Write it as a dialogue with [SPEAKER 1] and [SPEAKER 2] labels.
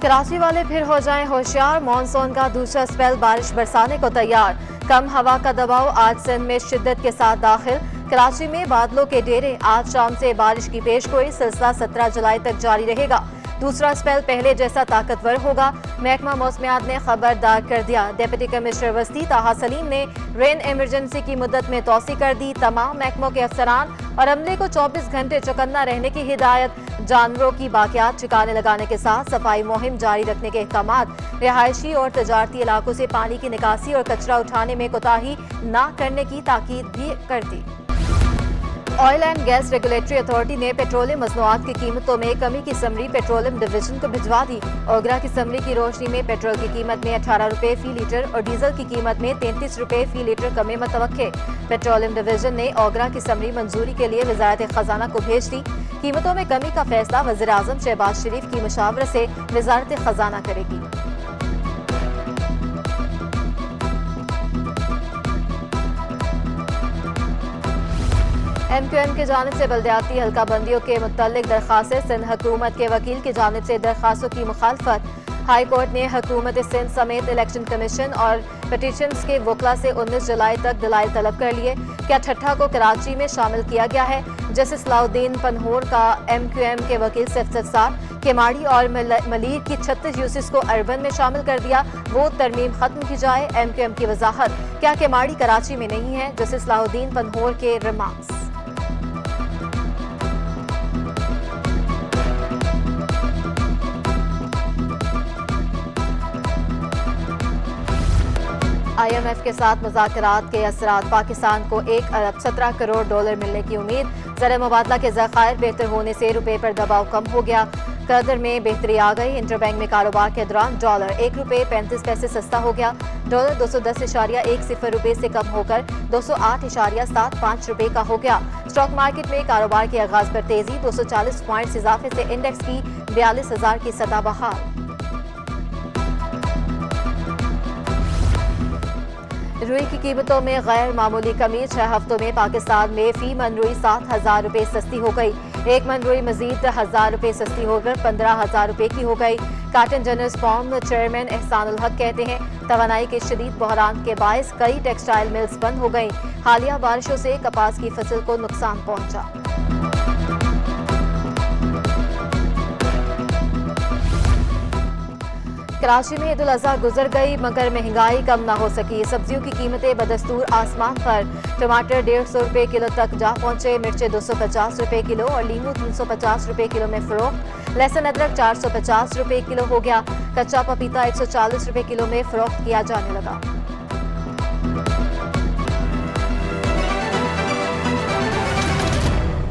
[SPEAKER 1] कराची वाले फिर हो जाएं होशियार, मॉनसून का दूसरा स्पेल बारिश बरसाने को तैयार। कम हवा का दबाव आज सिंध में शिद्दत के साथ दाखिल। कराची में बादलों के डेरे, आज शाम से बारिश की पेशगोई, सिलसिला 17 जुलाई तक जारी रहेगा। दूसरा स्पेल पहले जैसा ताकतवर होगा, महकमा मौसमियात ने खबरदार कर दिया। डिप्टी कमिश्नर वस्ती ताहा सलीम ने रेन इमरजेंसी की मुद्दत में तोसी कर दी। तमाम महकमों के अफसरान और अमले को 24 घंटे चौकन्ना रहने की हिदायत। जानवरों की बाकियात ठिकाने लगाने के साथ सफाई मुहिम जारी रखने के अहकामात। रिहायशी और तजारती इलाकों से पानी की निकासी और कचरा उठाने में कोताही न करने की ताकीद भी कर दी। Oil and gas regulatory authority ने पेट्रोलियम मसनूआत की कीमतों में कमी की समरी पेट्रोलियम डिवीजन को भिजवा दी। ओगरा की समरी की रोशनी में पेट्रोल की कीमत में 18 रुपए फी लीटर और डीजल की कीमत में 33 रुपए फी लीटर कमी मतवक्के। पेट्रोलियम डिवीजन ने ओगरा की समरी मंजूरी के लिए वजारत खजाना को भेज दी। कीमतों में कमी का फैसला वज़ीर आज़म शहबाज शरीफ की मुशावरत से वजारत खजाना करेगी। MQM की जानिब से बल्दियाती हल्का बंदियों के मुतल्लिक दरखास्तें, सिंध हुकूमत के वकील की जानिब से दरखास्तों की मुखालफत। हाई कोर्ट ने हुकूमत सिंध समेत इलेक्शन कमीशन और पटिशन्स के वकला से 19 जुलाई तक दलाइल तलब कर लिए। क्या ठट्ठा को कराची में शामिल किया गया है? जस्टिस सलाउद्दीन पनहोर का MQM के वकील से इफ्तिसार। केमाड़ी और मलीर की 36 यूसिस को अर्बन में शामिल कर दिया, वो तरमीम खत्म की जाए। MQM की वजाहत, क्या केमाड़ी कराची में नहीं है? जस्टिस सलाउद्दीन पनहोर के रिमार्क्स। IMF के साथ मुज़ाकरात के असरात, पाकिस्तान को 1 अरब 17 करोड़ डॉलर मिलने की उम्मीद। ज़र मुबादला के ज़खायर बेहतर होने से रुपए पर दबाव कम हो गया, कदर में बेहतरी आ गई। इंटरबैंक में कारोबार के दौरान डॉलर 1 रुपये 35 पैसे सस्ता हो गया। डॉलर 210.10 रुपये से कम होकर 208.75 रुपये का हो गया। स्टॉक मार्केट में कारोबार के आगाज पर तेजी, 240 पॉइंट्स इजाफे से इंडेक्स की 42,000 की सतह बहाल। रुई की कीमतों में गैर मामूली कमी, 6 हफ्तों में पाकिस्तान में फी मन रुई 7,000 रुपये सस्ती हो गई। 1 मन रुई मजीद 1,000 रुपये सस्ती होकर 15,000 रुपये की हो गई। Cotton generals form chairman Ehsanul हक कहते हैं, तवानाई के शदीद बहरान के बायस कई टेक्सटाइल मिल्स बंद हो गई। हालिया बारिशों से कपास की फसल को नुकसान पहुंचा। कराची में ईद उल अज़हा गुजर गई, मगर महंगाई कम न हो सकी। सब्जियों की कीमतें बदस्तूर आसमान पर। टमाटर 150 रुपये किलो तक जा पहुंचे, मिर्चें 250 रुपये किलो और लीमू 350 रुपये किलो में फरोख्त। लहसुन अदरक 450 रुपये किलो हो गया। कच्चा पपीता 140 रुपये किलो में फरोख्त किया जाने लगा।